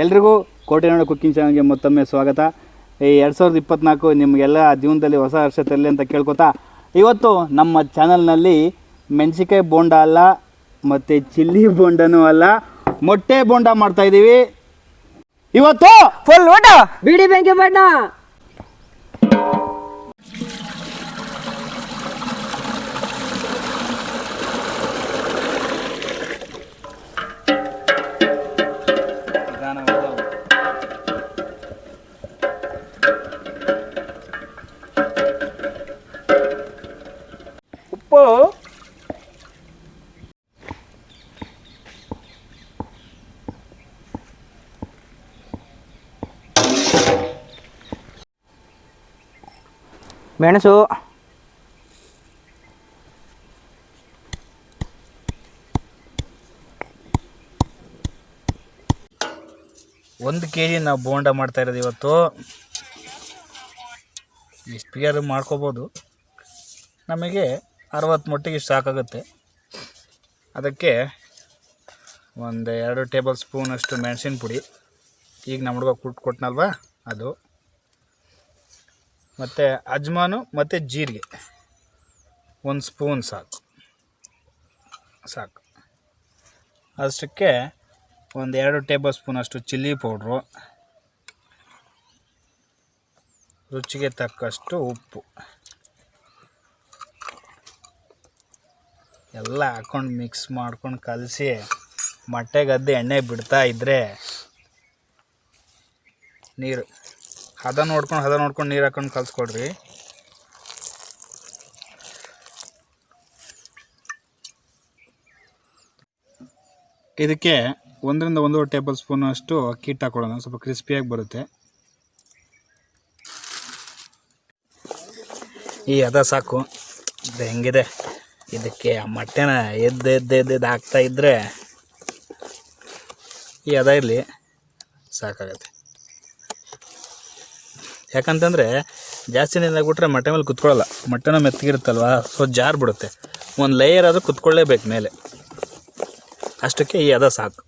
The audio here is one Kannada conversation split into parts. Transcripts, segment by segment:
ಎಲ್ರಿಗೂ ಕೋಟೆ ನಾಡು ಕುಕ್ಕಿಂಗ್ ಚಾನಲ್ಗೆ ಮತ್ತೊಮ್ಮೆ ಸ್ವಾಗತ. ಈ 2024 ನಿಮಗೆಲ್ಲ ಜೀವನದಲ್ಲಿ ಹೊಸ ವರ್ಷ ತರಲಿ ಅಂತ ಕೇಳ್ಕೊತಾ, ಇವತ್ತು ನಮ್ಮ ಚಾನಲ್ನಲ್ಲಿ ಮೆಣಸಿಕಾಯಿ ಬೋಂಡ ಅಲ್ಲ ಮತ್ತು ಚಿಲ್ಲಿ ಬೋಂಡನೂ ಅಲ್ಲ, ಮೊಟ್ಟೆ ಬೋಂಡ ಮಾಡ್ತಾಯಿದ್ದೀವಿ. ಇವತ್ತು ಫುಲ್ ಊಟ ಬಿಡಿ ಬೆಂಕಿ ಬಣ್ಣ. ಉಪ್ಪು, ಮೆಣಸು, 1 kg ನಾವು ಬೋಂಡ ಮಾಡ್ತಾ ಇರೋದು ಇವತ್ತು. ಇಷ್ಟು ಬೇಕಾದ್ರೂ ಮಾಡ್ಕೋಬೋದು, ನಮಗೆ 60 ಮೊಟ್ಟೆಗೆ ಇಷ್ಟು ಸಾಕಾಗುತ್ತೆ. ಅದಕ್ಕೆ 1-2 ಟೇಬಲ್ ಸ್ಪೂನಷ್ಟು ಮೆಣಸಿನ ಪುಡಿ, ಈಗ ನಮ್ಮ ಹುಡುಗ ಕೊಟ್ಟನಲ್ವ ಅದು, ಮತ್ತು ಅಜ್ಮಾನು ಮತ್ತು ಜೀರಿಗೆ 1 ಸ್ಪೂನ್ ಸಾಕು. ಅಷ್ಟಕ್ಕೆ 1-2 ಟೇಬಲ್ ಸ್ಪೂನಷ್ಟು ಚಿಲ್ಲಿ ಪೌಡ್ರು, ರುಚಿಗೆ ತಕ್ಕಷ್ಟು ಉಪ್ಪು ಎಲ್ಲ ಹಾಕ್ಕೊಂಡು ಮಿಕ್ಸ್ ಮಾಡ್ಕೊಂಡು ಕಲಸಿ ಮೊಟ್ಟೆಗದ್ದೆ ಎಣ್ಣೆ ಬಿಡ್ತಾ ಇದ್ದರೆ ನೀರು ಹದ ನೋಡ್ಕೊಂಡು ನೀರು ಹಾಕ್ಕೊಂಡು ಕಲಿಸ್ಕೊಡ್ರಿ. ಇದಕ್ಕೆ 1-1.5 ಟೇಬಲ್ ಸ್ಪೂನ್ ಅಷ್ಟು ಅಕ್ಕಿ ಹಿಟ್ಟು ಹಾಕೊಳ್ಳೋಣ, ಸ್ವಲ್ಪ ಕ್ರಿಸ್ಪಿಯಾಗಿ ಬರುತ್ತೆ. ಈ ಹದ ಸಾಕು. ಇದು ಹೆಂಗಿದೆ, ಇದಕ್ಕೆ ಆ ಮೊಟ್ಟೆನ ಎದ್ದು ಹಾಕ್ತಾ ಇದ್ದರೆ ಈ ಹದ ಇರಲಿ, ಸಾಕಾಗತ್ತೆ. ಯಾಕಂತಂದರೆ ಜಾಸ್ತಿ ನೀರಾಗ್ಬಿಟ್ರೆ ಮೊಟ್ಟೆ ಮೇಲೆ ಕುತ್ಕೊಳ್ಳಲ್ಲ, ಮೊಟ್ಟೆನ ಮೆತ್ತಗಿರುತ್ತಲ್ವ, ಸೊ ಜಾರ್ ಬಿಡುತ್ತೆ. ಒಂದು ಲೇಯರ್ ಆದರೂ ಕುತ್ಕೊಳ್ಳೇಬೇಕು ಮೇಲೆ, ಅಷ್ಟಕ್ಕೆ ಈ ಹದ ಸಾಕು.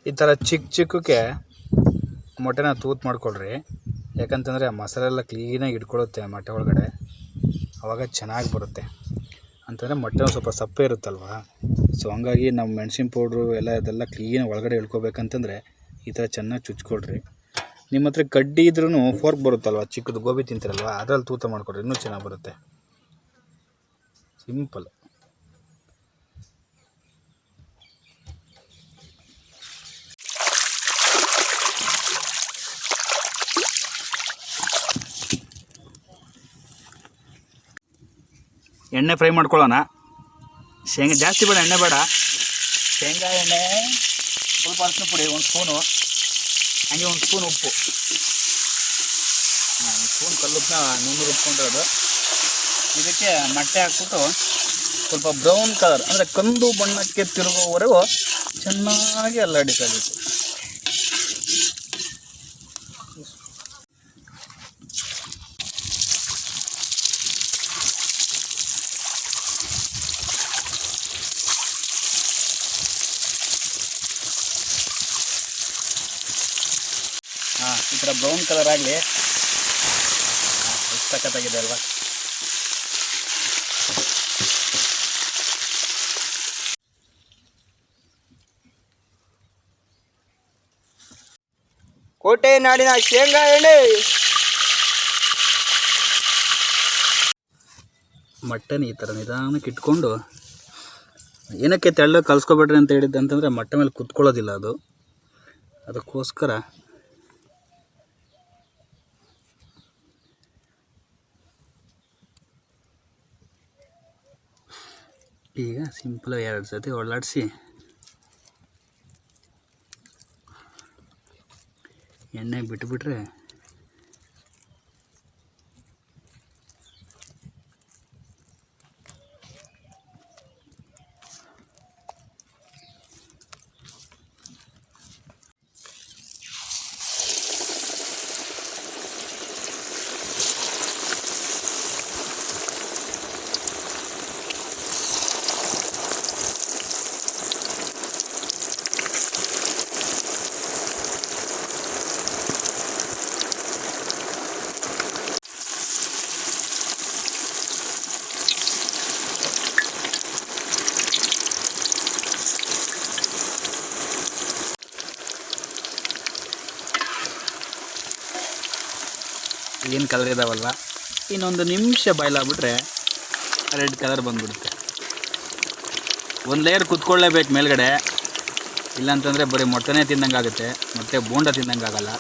ಈ ಥರ ಚಿಕ್ಕಕ್ಕೆ ಮೊಟ್ಟೆನ ತೂತು ಮಾಡ್ಕೊಳ್ರಿ, ಯಾಕಂತಂದರೆ ಮಸಾಲೆ ಎಲ್ಲ ಕ್ಲೀನಾಗಿ ಇಟ್ಕೊಳ್ಳುತ್ತೆ ಮೊಟ್ಟೆ ಒಳಗಡೆ, ಆವಾಗ ಚೆನ್ನಾಗಿ ಬರುತ್ತೆ. ಅಂತಂದರೆ ಮೊಟ್ಟೆ ಸ್ವಲ್ಪ ಸಪ್ಪೆ ಇರುತ್ತಲ್ವ, ಸೊ ಹಂಗಾಗಿ ನಾವು ಮೆಣಸಿನ ಪೌಡ್ರು ಇದೆಲ್ಲ ಕ್ಲೀನಾಗಿ ಒಳಗಡೆ ಇಳ್ಕೊಬೇಕಂತಂದರೆ ಈ ಥರ ಚೆನ್ನಾಗಿ ಚುಚ್ಕೊಳ್ರಿ. ನಿಮ್ಮ ಹತ್ರ ಕಡ್ಡಿ ಇದ್ರೂ ಫೋರ್ಕ್ ಬರುತ್ತಲ್ವ, ಚಿಕ್ಕದು ಗೋಬಿ ತಿಂತಿರಲ್ವ, ಅದರಲ್ಲಿ ತೂತ ಮಾಡ್ಕೊಳ್ರಿ, ಇನ್ನೂ ಚೆನ್ನಾಗಿ ಬರುತ್ತೆ. ಸಿಂಪಲ್. ಎಣ್ಣೆ ಫ್ರೈ ಮಾಡ್ಕೊಳ್ಳೋಣ. ಶೇಂಗಾ ಜಾಸ್ತಿ ಬೇಡ, ಎಣ್ಣೆ ಬೇಡ, ಶೇಂಗಾ ಎಣ್ಣೆ, ಸ್ವಲ್ಪ ಅರಿಶಿನ ಪುಡಿ 1 ಸ್ಪೂನು, ಹಾಗೆ 1 ಸ್ಪೂನ್ ಉಪ್ಪು, 1 ಸ್ಪೂನ್ ಕಲ್ಲುಪ್ಪನ್ನ ನುಣ್ಣಗೆ. ಇದಕ್ಕೆ ಮೊಟ್ಟೆ ಹಾಕ್ಬಿಟ್ಟು ಸ್ವಲ್ಪ ಬ್ರೌನ್ ಕಲರ್ ಅಂದರೆ ಕಂದು ಬಣ್ಣಕ್ಕೆ ತಿರುಗೋವರೆಗೂ ಚೆನ್ನಾಗಿ ಅಲ್ಲಾಡಿಸಬೇಕು. ಈ ಥರ ಬ್ರೌನ್ ಕಲರ್ ಆಗಲಿ. ಎಷ್ಟು ಸಖತ್ತಾಗಿದೆ ಅಲ್ವಾ? ಕೋಟೆ ನಾಡಿನ ಶೇಂಗಾ ಎಣ್ಣೆ. ಮೊಟ್ಟೆನ ಈ ಥರ ನಿಧಾನಕ್ಕೆ ಇಟ್ಕೊಂಡು, ಏನಕ್ಕೆ ತೆಳ್ಳಗೆ ಕಲಿಸ್ಕೊಬೇಡ್ರಿ ಅಂತ ಹೇಳಿದ್ದೆ ಅಂತಂದರೆ ಮೊಟ್ಟೆ ಮೇಲೆ ಕುತ್ಕೊಳ್ಳೋದಿಲ್ಲ ಅದು, ಅದಕ್ಕೋಸ್ಕರ ಈಗ ಸಿಂಪಲಾಗಿ 2 ಸತಿ ಹೊಳ್ಳಾಡಿಸಿ ಎಣ್ಣೆ ಬಿಟ್ಟುಬಿಟ್ರೆ ಏನು ಕಲರ್ ಇದಾವಲ್ವ, ಇನ್ನೊಂದು ನಿಮಿಷ ಬಾಯ್ಲಾಗ್ಬಿಟ್ರೆ ರೆಡ್ ಕಲರ್ ಬಂದ್ಬಿಡುತ್ತೆ. ಒಂದು ಲೇಯರ್ ಕುತ್ಕೊಳ್ಳೇಬೇಕು ಮೇಲ್ಗಡೆ, ಇಲ್ಲಾಂತಂದರೆ ಬರೀ ಮೊಟ್ಟೆನೇ ತಿಂದಂಗೆ ಆಗುತ್ತೆ, ಮೊಟ್ಟೆ ಬೋಂಡ ತಿಂದಂಗೆ ಆಗಲ್ಲ.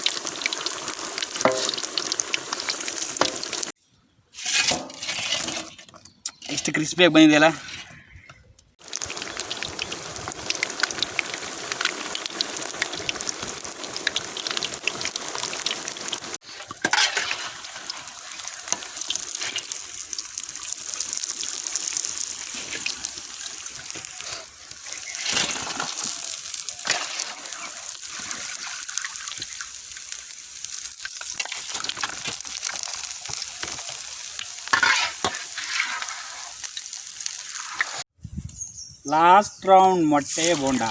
ಎಷ್ಟು ಕ್ರಿಸ್ಪಿಯಾಗಿ ಬಂದಿದೆಯಲ್ಲ. ಲಾಸ್ಟ್ ರೌಂಡ್ ಮೊಟ್ಟೆ ಬೋಂಡ.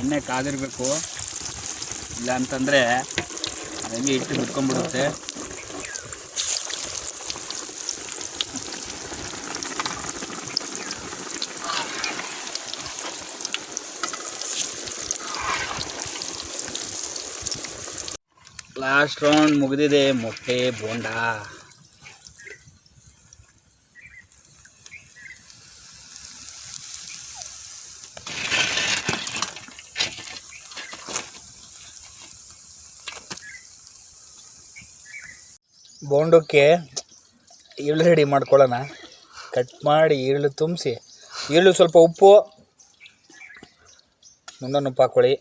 ಎಣ್ಣೆ ಕಾದಿರಬೇಕು, ಇಲ್ಲ ಅಂತಂದರೆ ಹಂಗೆ ಇಟ್ಟು ಬಿಟ್ಕೊಂಡ್ಬಿಡುತ್ತೆ. ಲಾಸ್ಟ್ ರೌಂಡ್ ಮುಗಿದಿದೆ, ಮೊಟ್ಟೆ ಬೋಂಡ. ಬೋಂಡಕ್ಕೆ ಈರುಳ್ಳಿ ರೆಡಿ ಮಾಡ್ಕೊಳ್ಳೋಣ. ಕಟ್ ಮಾಡಿ ಈರುಳ್ಳಿ ತುಂಬಿಸಿ, ಈರುಳ್ಳಿ ಸ್ವಲ್ಪ ಉಪ್ಪು, ನುಣ್ಣನ ಉಪ್ಪು ಹಾಕ್ಕೊಳ್ಳಿ.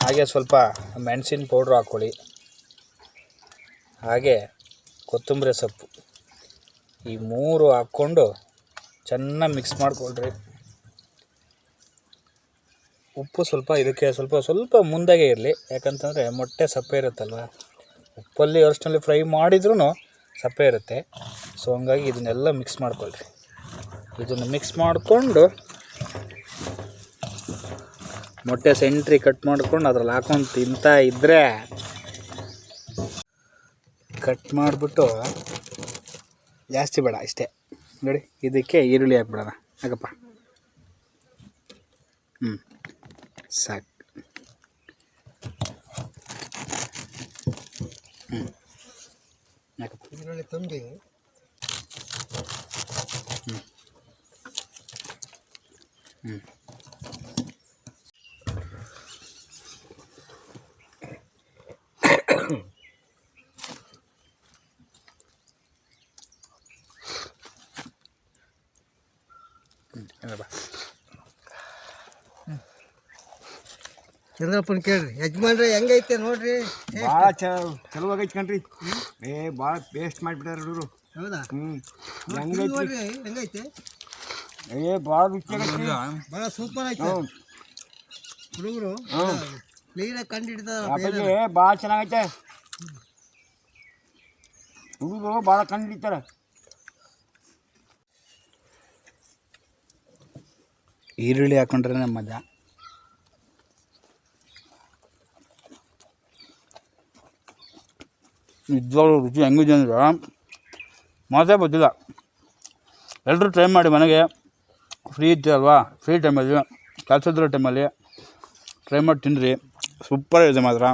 ಹಾಗೆ ಸ್ವಲ್ಪ ಮೆಣಸಿನ ಪೌಡ್ರು ಹಾಕ್ಕೊಳ್ಳಿ. ಹಾಗೆ ಕೊತ್ತಂಬರಿ ಸೊಪ್ಪು, ಈ ಮೂರು ಹಾಕ್ಕೊಂಡು ಚೆನ್ನಾಗಿ ಮಿಕ್ಸ್ ಮಾಡಿಕೊಳ್ರಿ. ಉಪ್ಪು ಸ್ವಲ್ಪ ಇದಕ್ಕೆ ಸ್ವಲ್ಪ ಮುಂದಾಗೆ ಇರಲಿ, ಯಾಕಂತಂದರೆ ಮೊಟ್ಟೆ ಸಪ್ಪೆ ಇರುತ್ತಲ್ವ, ಉಪ್ಪಲ್ಲಿ ಅರಿಶಿನಲ್ಲಿ ಫ್ರೈ ಮಾಡಿದ್ರೂ ಸಪ್ಪೆ ಇರುತ್ತೆ. ಸೊ ಹಂಗಾಗಿ ಇದನ್ನೆಲ್ಲ ಮಿಕ್ಸ್ ಮಾಡ್ಕೊಳ್ರಿ. ಇದನ್ನು ಮಿಕ್ಸ್ ಮಾಡಿಕೊಂಡು ಮೊಟ್ಟೆ ಸೆಂಟ್ರಿ ಕಟ್ ಮಾಡ್ಕೊಂಡು ಅದ್ರಲ್ಲಿ ಹಾಕೊಂಡು ತಿಂತಾ ಇದ್ದರೆ, ಕಟ್ ಮಾಡಿಬಿಟ್ಟು ಜಾಸ್ತಿ ಬೇಡ, ಇಷ್ಟೇ ನೋಡಿ. ಇದಕ್ಕೆ ಈರುಳ್ಳಿ ಹಾಕ್ಬಿಡೋಣ, ಯಾಕಪ್ಪ, ಸಾಕು. ಯಾಕಪ್ಪ ಈರುಳ್ಳಿ ತುಂಬಿ ಚಂದ್ರಪ್ಪನ ಕೇಳ್ರಿ, ಯಜಮಾನ್ರಿ ಹೆಂಗೈತೆ ನೋಡ್ರಿ. ಭಾಳ ಚಲೋವಾಗೈತೆ ಕಣ್ರಿ. ಭಾಳ ಪೇಸ್ಟ್ ಮಾಡಿಬಿಟ್ಟಾರೆ ಹುಡುಗರು. ಹೌದಾ? ಹೆಂಗೈತೆ ಹೆಂಗೈತೆ? ಭಾಳ ರುಚಿಯಾಗೈತಿ, ಭಾಳ ಸೂಪರ್ ಐತೆ. ಹುಡುಗರು ಕ್ಲೀನಾಗಿ ಕಂಡು ಹಿಡಿತಾರೆ. ಭಾಳ ಚೆನ್ನಾಗೈತೆ, ಹುಡುಗರು ಭಾಳ ಕಂಡು ಹಿಡಿತಾರೆ. ಈರುಳ್ಳಿ ಹಾಕೊಂಡ್ರೆ ಮಜಾ. ನಿಜವಾಗ್ಲೂ ರುಚಿ ಹೆಂಗಿದೆ ಅಂದ್ರೆ ಮಾತೇ ಗೊತ್ತಿಲ್ಲ. ಎಲ್ಲರೂ ಟ್ರೈ ಮಾಡಿ, ಮನೆಗೆ ಫ್ರೀ ಇರ್ತೀರಲ್ವಾ, ಫ್ರೀ ಟೈಮಲ್ಲಿ, ಕೆಲಸದ ಟೈಮಲ್ಲಿ ಟ್ರೈ ಮಾಡಿ ತಿನ್ನಿರಿ. ಸೂಪರ್ ಇದೆ ಮಾತ್ರ.